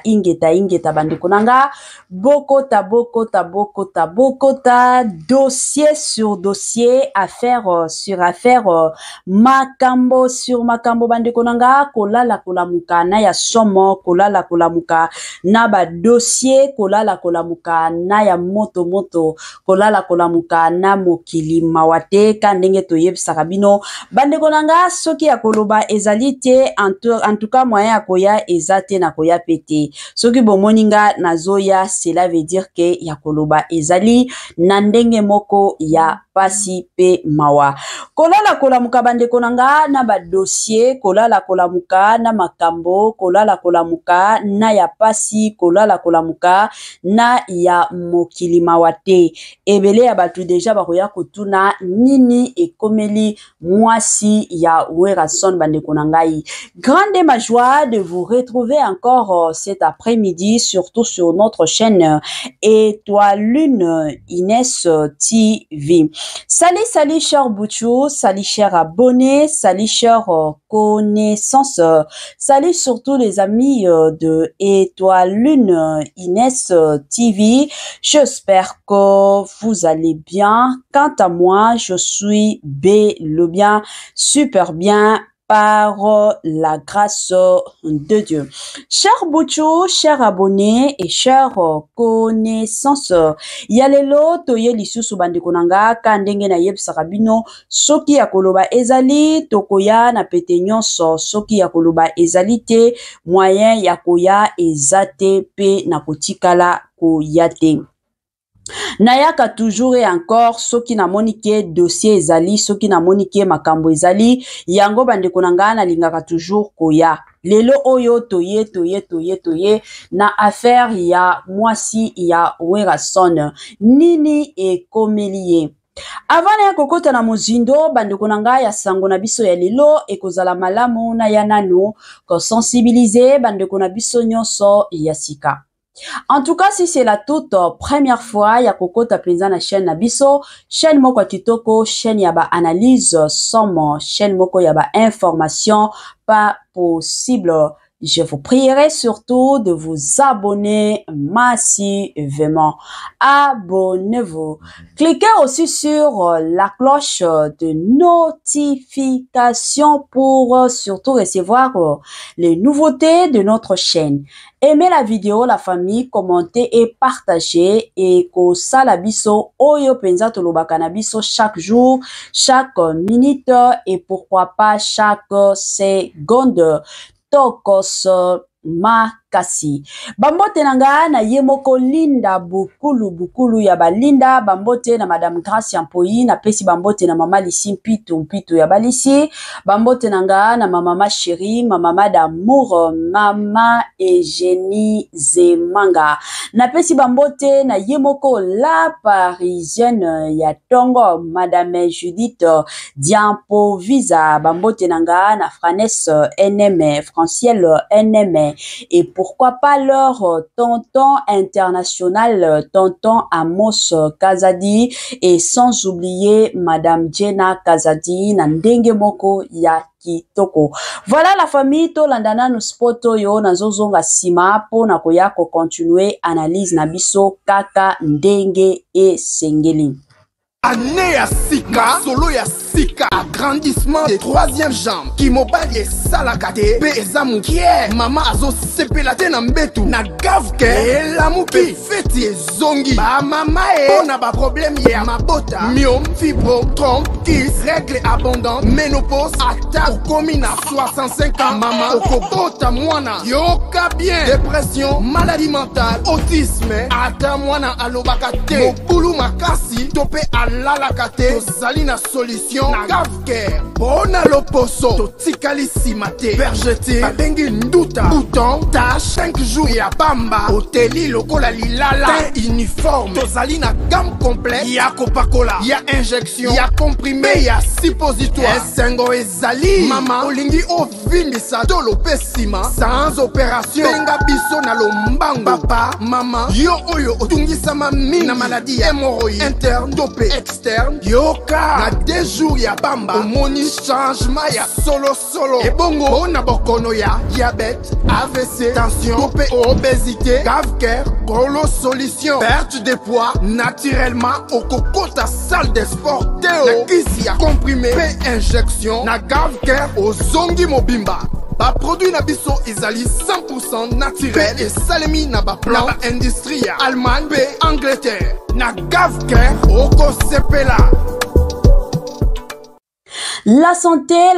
ingeta bandekonanga bokota dossier sur dossier, affaire sur affaire, makambo sur makambo bandekonanga kolala kolamuka na ya somo, kolala kolamuka na ba dossier, kolala kolamuka na ya moto kolala kolamuka na mokili mawate kandenge toyebisaka bino bandekonanga soki ya koloba ezali te en tout cas moyen ya koya ezate na koya pete soki bomoninga nazoya cela veut dire que ya koloba ezali na ndenge moko ya pasi pe mawa kolala kolamuka bandekonanga na ba dossier, kolala kolamuka na makambo, kolala kolamuka na ya pasi, kolala kolamuka na ya mokili mawate ebele ya batu deja bakoya kotuna nini ekomeli mwasi ya Werason bandekonangai. Grande ma joie de vous retrouver encore cet après-midi, surtout sur notre chaîne Étoile Lune Inès TV. Salut chers Bouchou, salut chers abonnés, salut chers connaissances, salut surtout les amis de Étoile Lune Inès TV. J'espère que vous allez bien. Quant à moi, je suis bien, super bien, par la grâce de Dieu. Chers Bouchou, chers abonnés et chers connaissances, yalelo toye lisusu bandekonanga kandenge na yebisaka bino soki ya koloba ezali tokoya na pete nyonso, soki ya koloba ezali te moyen ya koya ezate pe na kotikala koya te. Nayaka toujours et encore soki na monike dossier ezali, soki na monike makambo ezali, yango bandekonanga na lingaka toujours koya. Lelo oyo toye na affaire ya mwasi ya Werason nini ekomelie. Avant ya kokota na mozindo bandekonanga ya sango na biso ya lelo ekozala malamu na ya nano ko sensibiliser bandekona biso nyonso ya sika. En tout cas, si c'est la toute première fois ya kokota penza na chaîne na biso, chaîne moko kitoko, chaîne yaba analyse somme, chaîne moko yaba information pas possible. Je vous prierai surtout de vous abonner massivement. Abonnez-vous. Cliquez aussi sur la cloche de notification pour surtout recevoir les nouveautés de notre chaîne. Aimez la vidéo, la famille, commentez et partagez et ko sala biso oyo penza tolobaka na biso chaque jour, chaque minute et pourquoi pas chaque seconde. Tokos makasi. Bambote nanga na yemoko linda bukulu ya balinda. Bambote na Madame Gracia Mpoyi na pesi bambote na Mama Lisi mpito ya balisi. Bambote nanga na Mama Chérie, Mama d'amour, Mama Eugénie Zemanga. Na pesi bambote na yemoko la parisienne ya Tongo, Madame Judith Diampo Visa. Bambote nanga na Franesse NM, Franciel NM. Et pourquoi pas leur tonton international, tonton Amos Kazadi, et sans oublier Madame Jenna Kazadi, Nandenge Moko ya kitoko. Voilà la famille to landana no spoto yo na zozonga sima po na koyako continuer analyse na biso kaka ndenge e sengeli. Année ya sika, solo ya sika, agrandissement des troisième jambes, qui mobile et salakate, pe ezamukie, mama azo sepelate na mbetu, na gavke, e lamuki, feti e zongi, ba mama e, on a ba problème ya mabota, myome, fibro, trompe, kiss, règle abondante, ménopause, ata, okomi na 65 ans, mama, okobota mwana, yoka bien, dépression, maladie mentale, autisme, ata mwana alobakate, mokulu makasi, tope alalakate, tozali na solution, na gavke, bona loposo, totikali simate, vergete, babengi nduta, bouton, tache, 5 jours ya bamba, oteli lokola lilala, teint uniforme, tozali na gamme complète, ya kopakola, ya injection, ya comprimé, ya suppositoire, esengo ezali, mama, olingi ovimbisa, tolo pesima, sans opération, benga biso na lombango, papa, mama, yo oyo, otungisama mingi, na maladie, hémorroïde, interne, dopé, externe, yoka, na 2 jours, jour ya bamba omoni changement ya solo et bongo na bokono ya diabète AVC tension topé obésité Gavker Golo solution perte de poids naturellement au kokota salle de sport teo na kisi ya comprimé pe injection na Gavker ozongi mobimba ba produit na biso ezali 100% naturel et salemi na ba plan na ba industrie ya Allemagne pe Angleterre na Gavker oko sepela. La santé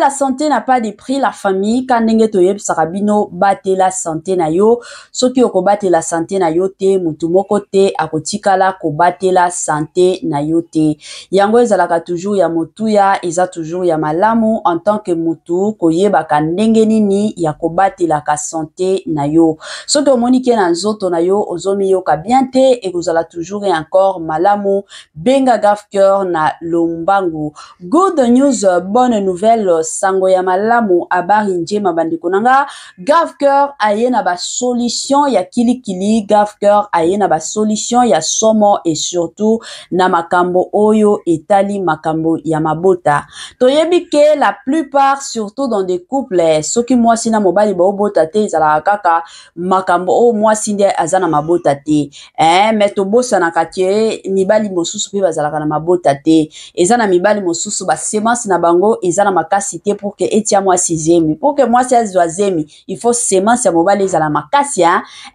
n'a pas de prix. La famille, quand toyeb sarabino bate la santé na yo, soki oko bate la santé na yo te, mutumoko te, akotikala ko bate la santé na yo te. Yango ezalaka toujours ya motuya, eza toujours ya malamu, en tant que mutu, koyeba ka ndenge nini ya ko bate la ka santé na yo. Soki omonike na nzoto na yo, ozomi yo ka bien te, et kozala toujours et encore malamu, benga Gavker na lombangu. Good news, bonne nouvelle, sango ya malamu abari njema bandeko nanga. Gavker aye na ba solution ya kilikili, Gavker aye na ba solution ya somo et surtout na makambo oyo etali makambo ya mabota. Toyebi ke la plupart surtout dans des couples soki mwasi na mobali ba obota te ezala kaka makambo o mwasi nde azana mabota te mais tobosa na katie mibali mosusu pe bazalaka na mabota te ezana mibali mosusu ba semence na bango ezana makasi te pour que etia mwasi zemi pour que mwasi azwa zemi il faut semence ya mobali ezala makasi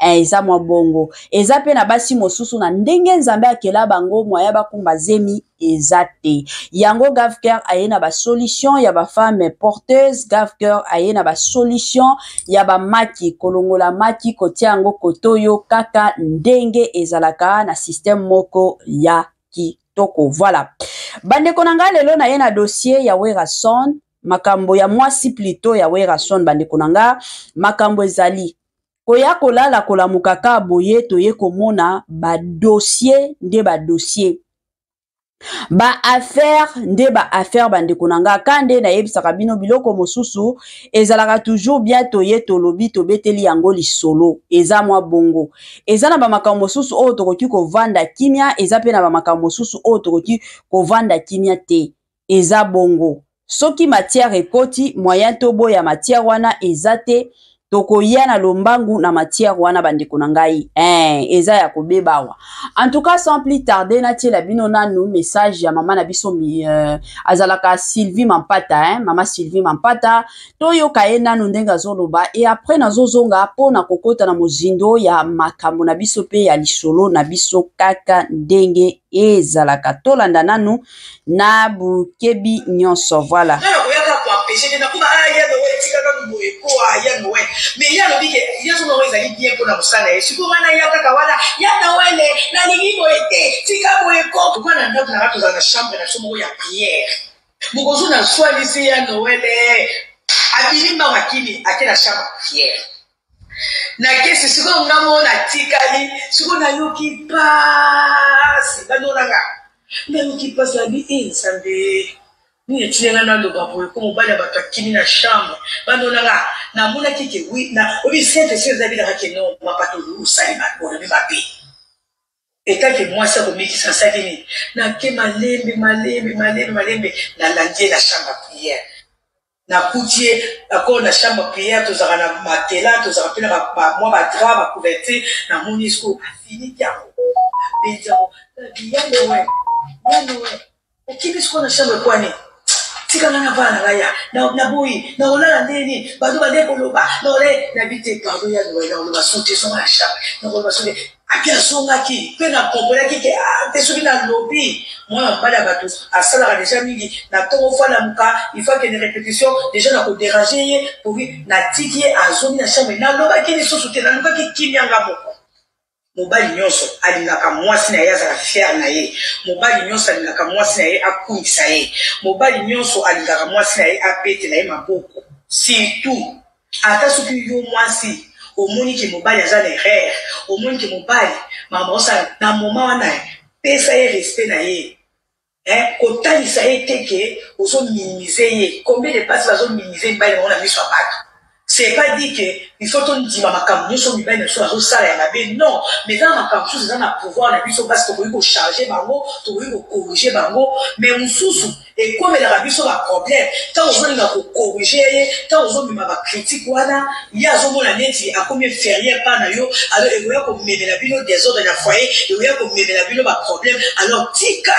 eza mwa bongo eza pe na basi mosusu na ndenge nzambe akela bango moya bakumba zemi ezate yango Gavker aye na ba solution ya ba femme porteuse Gavker aye na ba solution ya ba maki kolongola maki kotia yango kotoyo kaka ndenge ezalaka na système moko ya kitoko. Voilà bandeko nanga lelo na ye na dossier ya Werason makambo ya mwasi plutôt ya Werason bandeko nanga makambo ezali koya kolala kolamuka ka boye toye komona ba dossier nde ba dossier ba affaire nde ba affaire bandeko nanga kande na yebisaka bino biloko mosusu ezalaka toujours bien toye tolobi tobeteli yango lisolo eza mwa bongo eza na ba makambo mosusu oyo tokoki kovanda kimia eza pe na ba makambo mosusu oyo tokoki kovanda kimia te eza bongo soki matière ekoti moyen tobo ya matière wana eza te tokoya na lombangu na matière wana bandeko na ngai eza ya kobebawa. En tout cas sans plus tarder na tiela bino nanu message ya mama na biso azalaka Sylvie Mampata mama Sylvie Mampata toyoka ye nanu ndenga zoloba et après nazozonga pona kokota na mozindo ya makambo na biso pe ya lisolo na biso kaka ndenge ezalaka tolanda nanu na bukebi nyonso. Voilà mais il y a le bique il y a son oreille ça bien pour la musala et si comment il y a kaka wala ya na wele na ningi boete tika boeko kwa na ndako na watu za chambre na somo ya prière mugozu na swali si ya noele abilimba wakili akina chambre prière na kesi siko ngamo na tikali siko na yuki pasi bandonanga na yuki pasi la bi insande ni etinga na ndo baboye ko mobali bato akini na chambre bandonanga na mona kike oui na obi sente se zabi la keno mapato usali bakolo bi bapi eta que moi ça comme qui ça kini na ke malembe na landie la chambre prière na kutie akona na chambre prière tozaka na matela tozaka pena ba moi ba drap ba couverture na monisco fini yango benjamo yano ekibisko na chambre kwani tika na bana laya na boyi na olala ndeni bado bade koloba na ole na bite pardon ya no na sonte so na chambre na ko basone apia songa ki pe na kombola ki ke te sobi na lobby moi bala bato asala déjà mingi na tongo fala muka il faut que des répétitions déjà na ko déranger pour na tiki azomi na chambre na loba ki ni so soute na loba ki kimyanga moko mobali nyonso alingaka mwasi na ye azala fier na ye mobali nyonso alingaka mwasi na ye akumisa ye mobali nyonso alingaka mwasi na ye abetela ye maboko surtout ata soki yo mwasi omoni ke mobali aza na erreur omoni ke mobali mama osala na moma wana pesa ye respect na ye kotalisa ye te ke ozominimize ye combien de pasi bazominimize mibali bango na miso ya bato c'est pas dit que il faut qu'on dise ma campagne sur mibali sur la salle ya mabe non mais dans ma campagne c'est dans la pouvoir la biso parce que tu peux charger bango tu peux corriger bango mais mususu et comme la biso a problème quand on veut corriger quand on veut ma critique voilà il y a zo mona neti a combien férié pas na yo alors il y a comme me la bino désordre dans foyer il y a comme me la bino ba problème alors tika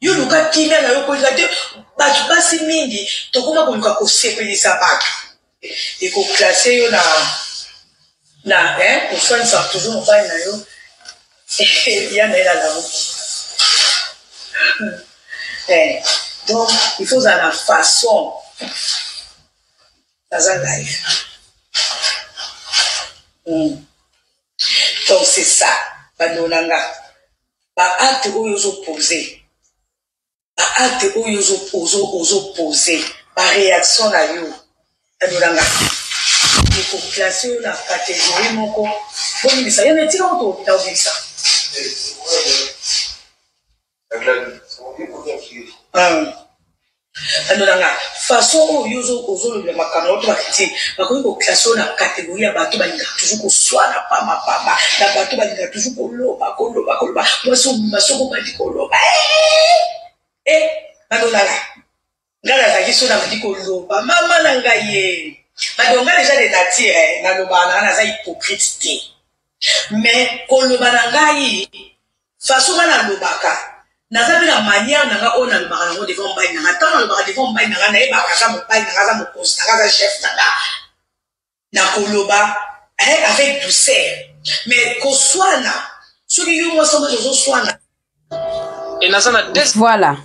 yo luka kimia na yo ko izate ba tu passe mingi to koma ko luka ko sepelisa batu et ko classer yo na pour soigner ça toujours pas na yo il y a la donc il faut à la façon dans un live donc c'est ça banolanga ba acte oyo zo poser acte oyo ozo poser ba réaction na yo banolanga il faut classer la catégorie moko bon mais ça y a tika auto dans ça anolanga façon oyo ozo le makano to bakiti bakoki ko classer na catégorie ya bato balinga toujours ko swana pama na bato balinga toujours ko loba moi so masoko ba di ko loba anolanga ngala za kiso na di ko loba mama na ngaye madonga déjà de nature na loba na za hypocrite mais ko loba na ngai façon na lobaka nazabi na manière nanga ona le barango devant mbai nanga tant le barango devant mbai nanga na eba kaza mo mbai nanga za mo constat kaza chef nanga na koloba avec douceur mais ko swana soki yo mo somo zo swana et nazana voilà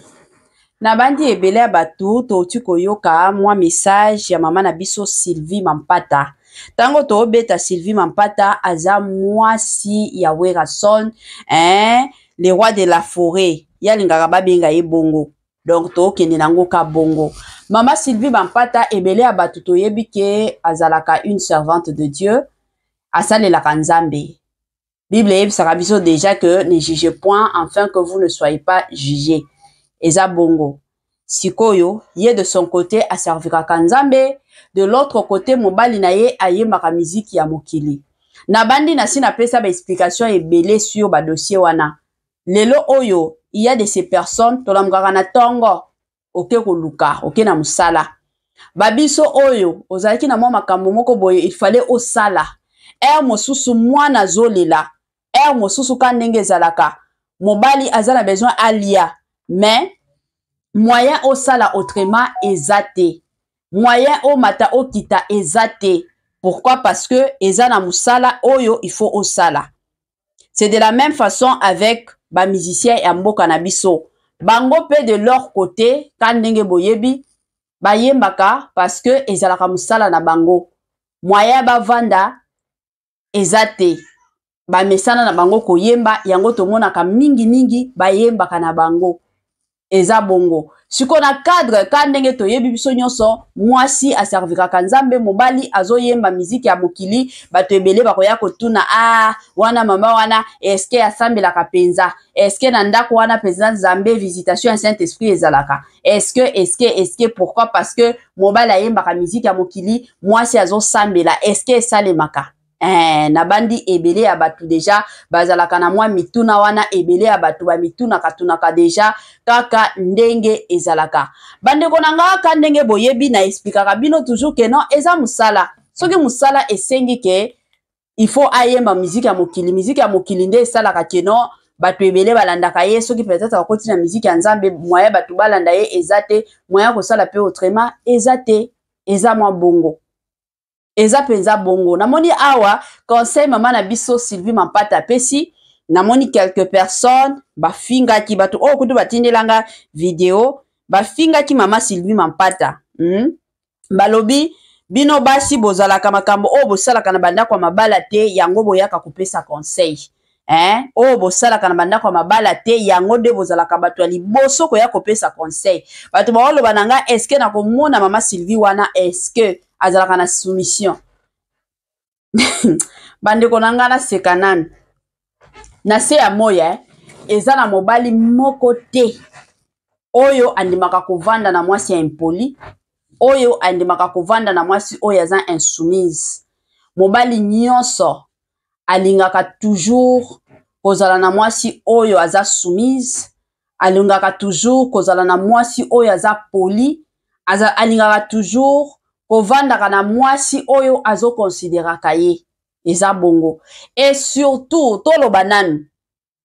na bandi ebele batu to tiko yoka moi message ya mama na biso Sylvie Mampata tango to beta Sylvie Mampata aza mwasi ya Werason le roi de la forêt ya lingaka babenga ye bongo donc to kende nango ka bongo mama Sylvie Mampata ebele ya batu to yebi ke azalaka une servante de Dieu asalelaka Nzambe Bible ebisaka biso déjà que ne jugez point afin que vous ne soyez pas jugés eza bongo sikoyo ye de son côté aserviraka Nzambe de l'autre côté mobali na ye ayembaka musique ya mokili na bandi na si na pesa ba explication ebele sur ba dossier wana lelo oyo il y a de ces personnes to lamgaka na tongo oke koluka oke na musala babiso oyo ozalaki na mwa makambo moko boye il fallait osala mosusu mwana zolela mosusu ka ndenge ezalaka mobali azala besoin alia mais moyen osala autrement ezate moyen o mata okita ezate pourquoi parce que ezana musala oyo il faut osala c'est de la même façon avec ba musiciens ya mboka na biso bango pe de leur côté kan ndenge boyebi bayembaka parce que ezalaka musala na bango moyen ba vanda ezate ba mesana na bango koyemba yango tomonaka mingi bayembaka na bango eza bongo siko na cadre ka ndenge toyebi biso nyonso mwasi aservikaka Nzambe mobali azoyemba miziki ya mokili bato ebele bakoya kotuna wana mama wana eske asambelaka penza eske na ndako wana président Nzambe visitation ya Saint-Esprit ezalaka eske pourquoi parce que mobali ayembaka miziki ya mokili mwasi azosambela eske esalemaka na bandi ebele ya batu deja bazalaka na mwa mituna wana ebele ya batu ba mituna katunaka deja kaka ndenge ezalaka bandeko nanga ka ndenge boyebi na expliquera bino toujours que non eza musala soki musala esengi ke il faut ayemba musique ya mokili nde esalaka keno batu ebele balandaka ye soki peut-être akoti na musique ya Nzambe moya batu balanda ye ezate moya kosala pe autrement ezate eza mwa bongo eza penza bongo namoni awa conseil mama na biso Sylvie Mampata pesi namoni quelques personnes bafingaki bato kutu batindelanga video bafingaki mama Sylvie Mampata balobi bino basi bozalaka makambo bosalaka na bandako ya mabala te yango boyaka kopesa conseil bosalaka na bandako ya mabala te yango nde bozalaka bato ya liboso koya kopesa conseil bato baoloba nanga eske nakomona mama Sylvie wana eske azalaka na soumission bandeko nanga na sekanani na se ya moya eza na mobali moko te oyo andimaka kovanda na mwasi ya impoli oyo andimaka kovanda na mwasi oyo aza insoumise. Mobali nyonso alingaka toujours kozala na mwasi oyo aza soumise, alingaka toujours kozala na mwasi oyo aza poli, alingaka toujours kovandaka na mwasi oyo azo consideraka ye. Eza bongo. Et surtout toloba nanu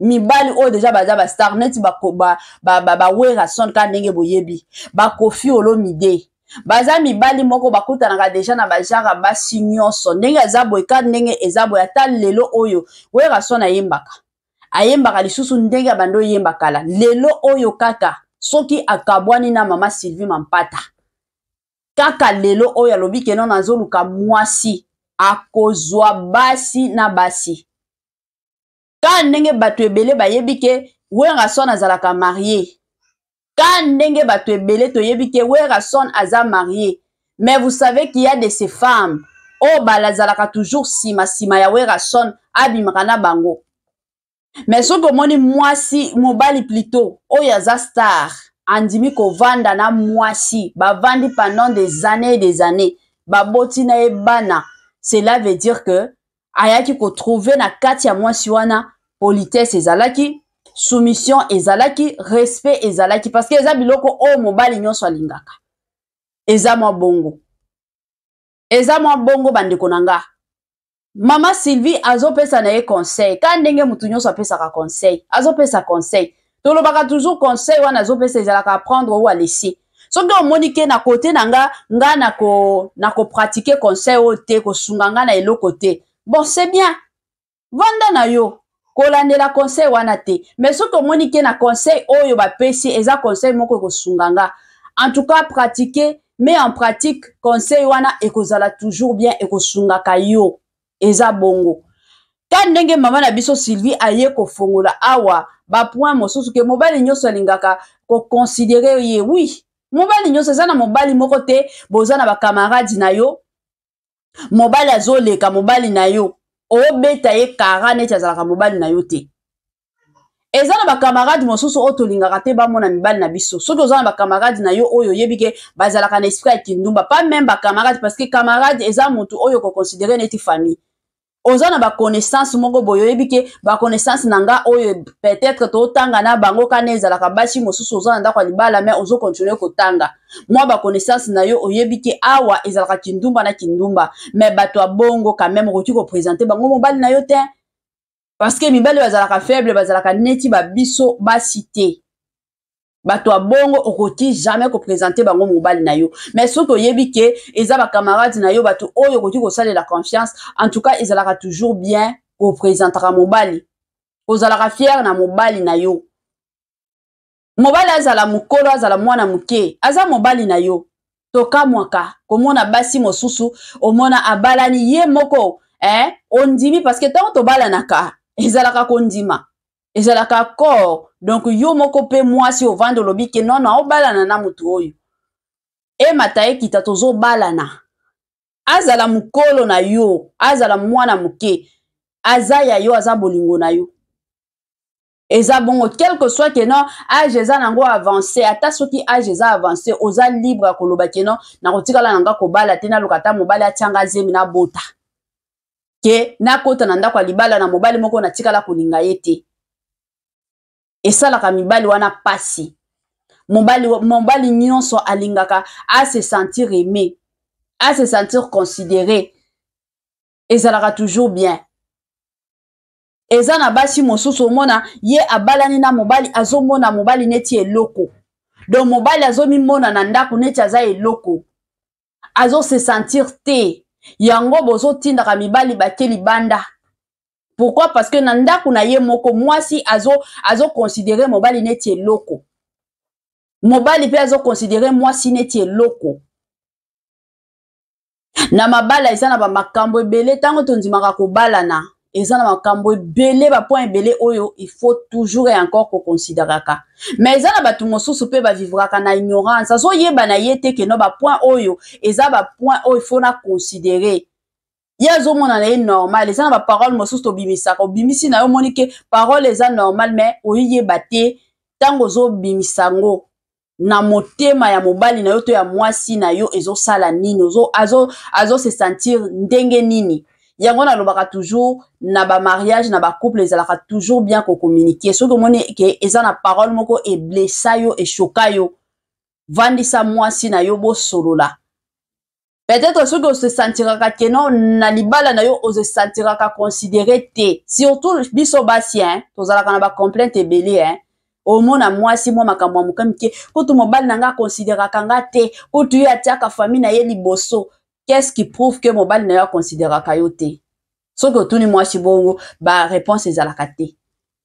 mibali oyo deja baza ba star neti ba wera son ka ndenge boyebi ba Koffi Olomide baza mibali moko bakutanaka deja na bajara basi nyonso ndenge aza boye ka ndenge eza boye ata lelo oyo wera son ayembaka lisusu ndenge abando yembaka la lelo oyo kaka soki akabwani na mama Sylvie Mampata kaka lelo oyo alobi keno nazoluka mwasi akozwa basi na basi. Ka ndenge bato ebele bayebi ke wera son azalaka marié. Ka ndenge bato ebele toyebi ke wera son aza marié. Mais vous savez qu'il y a de ces femmes o balazalaka toujours sima ya wera son abimaka na bango. Mais soki omoni mwasi mobali plutôt oyo aza star andimi kovanda na mwasi bavandi pendant des années et des années baboti na ebana. Cela veut dire que ayaki ko trouver na kati ya mwasi wana politesse ezalaki, soumission ezalaki, respect ezalaki parce que eza biloko o mobali nyonso alingaka. Eza mwa bongo. Eza mwa bongo bandeko nanga. Mama Sylvie azopesa na ye conseil. Ka ndenge mutu nyonso apesaka conseil, azopesa conseil. Tolobaka toujours conseil wana azopesa ezalaka apprendre ou à laisser. Soki omoni ke na kote na nga na ko pratiquer conseil o te ko sunga nga na eloko te. Bon, c'est bien. Vanda na yo. Kolandela conseil wana te. Mais soki omoni ke na conseil oyo ba pesi eza conseil moko ko sunga nga. En tout cas, pratiquer, mais en pratique conseil wana ekozala toujours bien eko sunga ka yo. Eza bongo. Ka ndenge mama na biso Sylvie aye ko fongola awa ba point mosusu ke mobali nyonso alingaka ko considérer ye oui. Mobali nyonso eza na mobali moko te bozana ba camarades na yo. Mobali azoleka mobali na yo. Obeta ye kara neti azalaka mobali na yo te. Eza na ba camarades mosusu otolingaka te ba mona mibali na biso. Soki ozana ba camarades na yo oyo yebike bazalaka na esprit ya kindumba, pas même ba camarades parce que camarades eza mutu oyo ko considérer neti famille. Ozana ba connaissance moko boyo yebike ba connaissance nanga oyo peut-être to tanga na bango kana ezalaka basi mosusu ozana ndako libala mais ozo continuer kotanga. Moi ba connaissance na yo oyebike awa ezalaka kindumba na kindumba mais bato abongo quand même ko présenter bango mobali na yo te parce que mibali bazalaka faible bazalaka neti ba biso ba cité. Bato abongo okoti jamais ko présenter bango mobali na yo. Mais soki oyebike eza ba camarades na yo bato oyo okoti ko saler la confiance, en tout cas ezalaka toujours bien ko présentera mobali. Ozalaka fier na mobali na yo. Mobali azala mukolo azala mwana muke, aza mobali na yo. Toka mwaka, komona basi mosusu, omona abalani ye moko, ondimi parce que tant to balanaka, ezalaka kondima. Ezalaka corps, donc yo moko pe mwasi ovanda lobi ke non obalana na mutu oyo. E mataye kita tozo balana. Azala mukolo na yo, azala mwana muke, azaya yo aza bolingo na yo. Eza bongo, quel que soit que non, âge eza nango avancé, ata soki âge eza avancé, oza libre koloba ke non, na kotikala nanga kobala te na lokata mobali atianga zemi na bota. Ke na kota na ndako libala na mobali moko na tikala kolinga ye te. Esalaka mibali wana pasi. Mobali nyonso alingaka à se sentir aimé, à se sentir considéré. Ezalaka toujours bien. Eza na basi mosusu mona ye abalani na mobali azomona mobali neti eloko. Donc mobali azomimona na ndako neti aza eloko. Azo se sentir te. Yango bozo tindaka mibali bakeli banda. Pourquoi? Parce que na ndako na ye moko mwasi azo considérer mobali neti eloko. Mobali pe azo considérer mwasi neti eloko. Na mabala eza na ba makambo ebele tango tondimaka kobalana. Eza na makambo ebele ba point ebele oyo il faut toujours et encore ko considéraka. Mais eza na batu mosusu pe ba vivraka na ignorance. Azo yeba na yete ke no ba point oyo eza ba point oyo il faut na considérer. Yazo mona na normal, eza na ba parole mosusu to bimisaka. Obimisi na yo monike parole eza normal mais oyi yeba te tango zo bimisango. na motema ya mobali na yo to ya mwasi na yo ezosala nini, azo se sentir ndenge nini. Yango nalobaka toujours na ba mariage na ba couple ezalaka toujours bien ko communiquer. Soki omoni ke eza na parole moko e blessa yo e choka yo, vandisa mwasi na yo bo solola. Peut-être soki ose sentiraka ke non na libala na yo ose sentiraka considéré te. Surtout biso basi tozalaka na ba complainte ebele omona mwasi mwa makambo ya mokami ke kutu mobali na nga considéraka nga te, kutu yo atiaka famille na ye liboso. Qu'est-ce qui prouve que mobali na yo considéraka yo te? Soki otuni mwasi bongo ba réponse ezalaka te.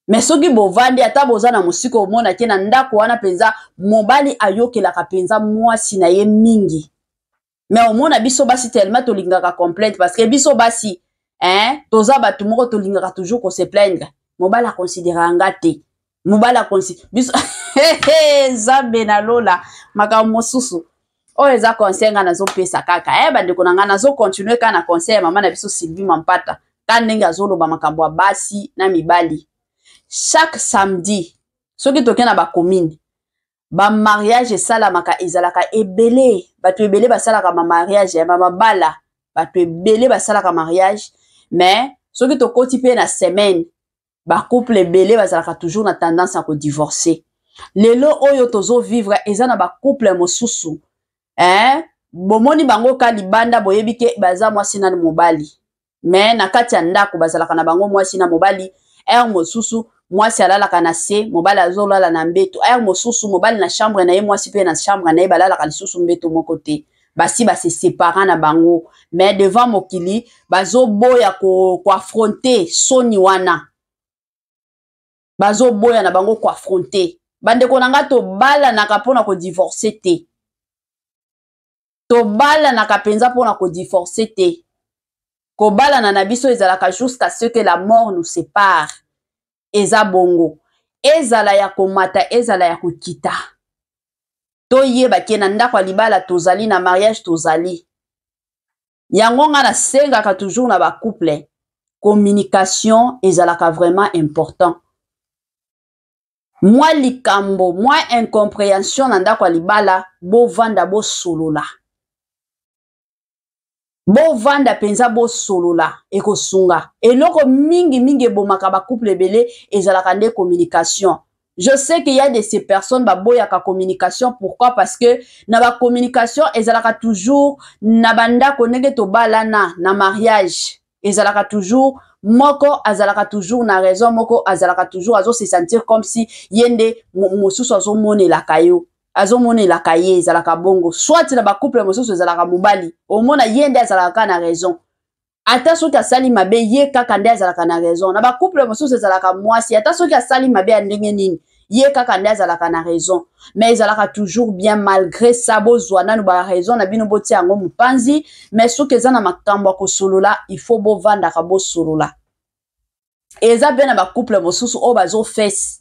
Mais soki bovandi ata boza na mosika omona ke na ndako wana penza mobali ayokelaka penza mwasi na ye mingi. Mais omona biso basi tellement tolingaka complainte parce que biso basi toza batu moko tolingaka toujours ko se plaindre. Mobali a considéra nga te. Mobali a considéra biso zambe na lola makambo mosusu. Oyo eza conseil nga nazo pesa kaka. Bandeko na nga nazo continuer ka na conseil mama na biso Sylvie Mampata. Ka ndenge azoloba makambo ya basi na mibali. Chaque samedi, soki toke na ba commune, ba mariage esalamaka ezalaka ebele. Bato ebele basalaka ma mariage ya mabala. Bato ebele basalaka mariage. Mais soki tokoti pe na semaine, ba couple ebele bazalaka toujours na tendance à ko divorcer. Lelo oyo tozo vivre eza na ba couple mosusu. Bomoni bango ka libanda boyebi ke baza mwasi na mobali. Mais na kati ya ndako bazalaka na bango mwasi na mobali. Mosusu mwasi alalaka na se, mobali azolala na mbeto. Mosusu mobali na chambre na ye, mwasi pe na chambre na ye balalaka lisusu mbeto moko te. Basi ba se séparant na bango. Mais devant mokili bazo boya ko affronter soni wana. Bazo boya na bango ko affronter. Bandeko nanga to bala na kapona ko divorcer te. To bala na kapenza pona ko divorcer te. Ko bala na nabiso ezalaka jusqu'à ce que la mort nous sépare. Eza bongo. Ezala ya komata, ezala ya kukita. To yeba ke na ndako ya libala tozali na mariage tozali. Yango nga na sengaka toujours na ba couple. Communication ezalaka vraiment important. Moi likambo, moi incompréhension na ndako ya libala, bo vanda bo solola. Bo vanda penza bo solola eko sunga. Eloko mingi bomaka ba couple ebele ezalaka nde communication. Je sais qu'il y a de ces personnes ba boyaka communication. Pourquoi? Parce que na ba communication ezalaka toujours na banda konenge to balana na mariage. Ezalaka toujours moko azalaka toujours na raison, moko azalaka toujours azo se sentir comme si yende mosusu azo mone la kayo. Azo mone la kaye ezalaka bongo. Soit na ba couple mosusu ezalaka mobali. Omona yende azalaka na raison. Ata soki asali mabe ye kaka nde azalaka na raison. Na ba couple mosusu ezalaka mwasi. Ata soki asali mabe ya ndenge nini ye kaka nde azalaka na raison. Mais ezalaka toujours bien malgré ça bozwa nanu ba raison na bino boti yango mupanzi. Mais soki eza na makambo ko solola il faut bo vanda ka bo solola. Eza bien na ba couple mosusu o bazo fes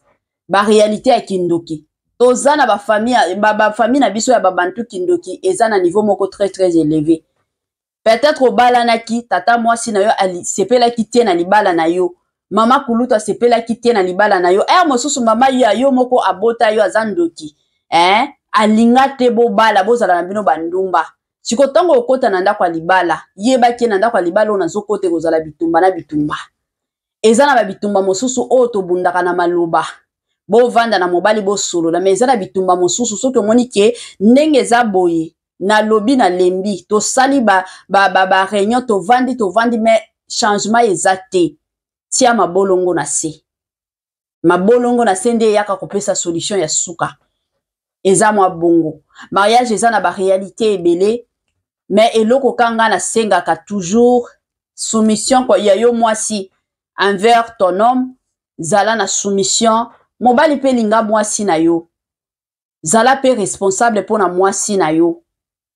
ba réalité ya kindoki. Toza na ba famille na biso ya babantu kindoki eza na niveau moko très élevé. Peut-être au balanaki tata mwasi na yo ali sepela ki na libala na yo. Mama kuluta sepela ki na libala na yo. Mosusu mama yo moko abota yo azandoki. Alinga te bo bala bozala na bino bandumba. Siko tango okota na ndako ya libala, yeba ki na ndako ya libala ona zokote kozala bitumba na bitumba. Eza na ba bitumba mosusu o to bundaka na maloba. Bo vanda na mobali bo solo la meza na bitumba mosusu soki omoni ke ndenge za boye na lobi na lembi to sali ba réunion to vandi mais changement ezate tia mabolongo na se nde yaka kopesa solution ya suka eza mwa bongo mariage eza na ba réalité ebele mais eloko kanga na sengaka toujours soumission kwa ya yo mwasi envers ton homme zala na soumission. Mobali pe linga mwasi na yo. Zala pe responsable pona mwasi na yo.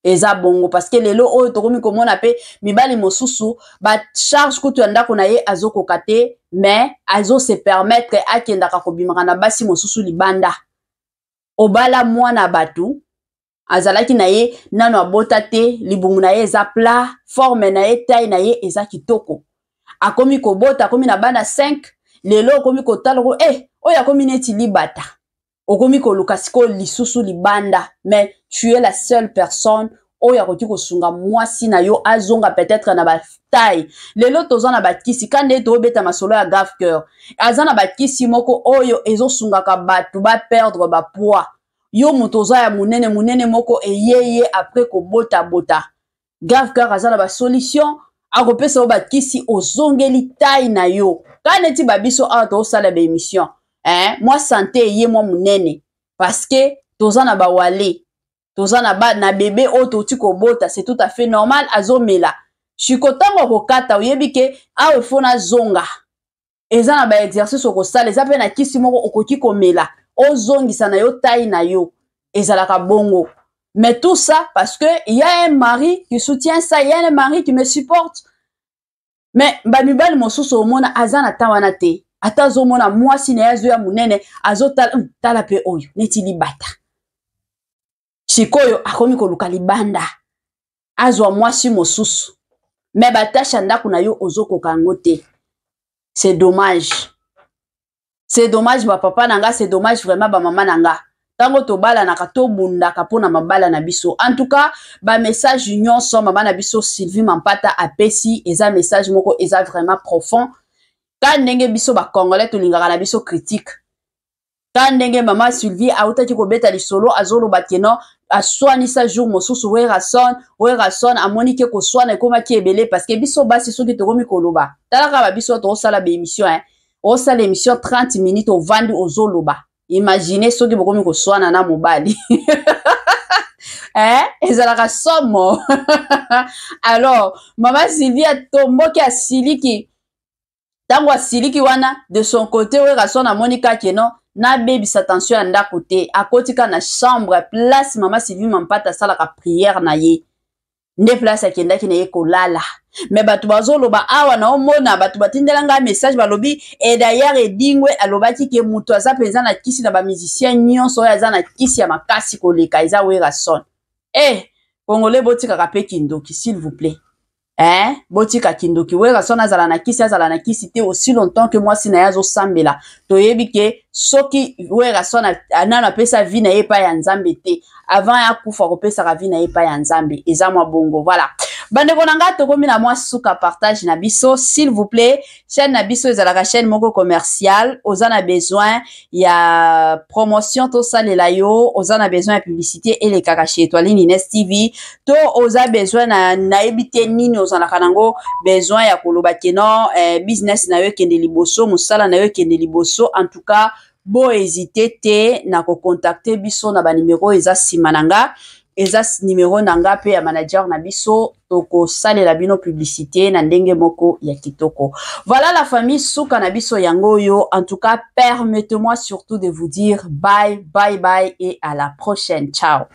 Eza bongo. Parce que lelo oyo tokomi komona pe mibali mosusu ba charge kutu ya ndako na ye azo kokate mais azo se permettre akendaka kobimaka na basi mosusu libanda. Obala mwana batu azalaki na ye nano abota te libungu na ye eza plat forme na ye taille na ye eza kitoko. Akomi kobota akomi na bana 5 lelo akomi kotala oya komi neti libata. okomi koluka siko lisusu libanda, mais tu es la seule personne oyo akoki kosunga mwasi na yo azonga peut-être na ba taille. Lelo toza na bakisi kande to beta masolo ya Grave Cœur. Aza na bakisi moko oyo ezosungaka batu ba perdre ba poids. Yo mutoza ya munene munene moko eyeye après ko bota bota. Grave Cœur aza na ba solution akopesa o bakisi ozongeli taille na yo. Kane ti babiso a to sala ba émission. Moi santé eye moi munene parce que toza na ba wale. Toza na bébé oto ti ko bota, c'est tout à fait normal azomela. Chikotango kokata oyebi ke awe fona zonga. Eza na ba exercice okosala, eza pe na kisi moko okoki komela. Ozongisa na yo taille na yo. Ezalaka bongo. Mais tout ça parce que il y a un mari qui soutient ça, il y a un mari qui me supporte. Mais bamibali mosusu omona azana tawana te. Ata zomona mwasi na yazo ya munene azotala tala pe oyo neti libata. Chikoyo akomi koluka libanda. Azwa mwasi mosusu. Mais batasha ndako na yo ozoko kangote. C'est dommage. C'est dommage ba papa nanga, c'est dommage vraiment ba maman nanga. Tango to bala na kato bunda kapona mabala na biso. En tout cas, ba message union so mama na biso Sylvie Mampata apesi eza message moko eza vraiment profond. Ka ndenge biso ba congolais to lingaka na biso critique. Ka ndenge mama Sylvie autaki ko beta lisolo azolo bakeno aswani sa jour mosusu wera son amoni ke ko swana koma ki ebele parce que biso basi soki to komi koloba. Talaka ba biso to sala be émission O sala émission 30 minutes au vandi ozoloba. Imaginez soki bokomi ko swana na mobali. Ezalaka somo. Alors, mama Sylvie tomboki asiliki. Tango asiliki wana de son côté wera son amoni ka keno na baby attention anda côté à côté na chambre place mama Sylvie Mampata sala ka prière na ye nde place akenda ki na ye kolala mais batu bazoloba awa na omona batu batindelanga message balobi et d'ailleurs edingwe alobaki ke muto aza penza na kisi na ba musicien nyonso oyo aza na kisi ya makasi koleka eza wera son congolais botika ka pe kindoki s'il vous plaît botika kindoki wera son azala na kisi te aussi longtemps que moi sina yazo sambela toyebi ke soki wera son anana pesa vie na ye pa ya nzambe te avant ya kufa ko pesa ka vie na ye pa ya nzambe eza mwa bongo voilà bande konanga to komi na mwa suka partage na biso s'il vous plaît chaîne na biso ezalaka chaîne moko commercial ozana besoin ya promotion to salela yo ozana besoin ya publicité et les kakashi étoile Nines TV to oza besoin na ebite nini ozana kanango besoin ya koloba keno business na yo kende liboso musala na yo kende liboso en tout cas bo hésiter te na ko contacter biso na ba numéro eza simananga eza numéro nanga pe ya manager na biso toko salela bino publicité na ndenge moko ya kitoko. Voilà la famille suka na biso yango yo. En tout cas, permettez-moi surtout de vous dire bye bye bye et à la prochaine. Ciao.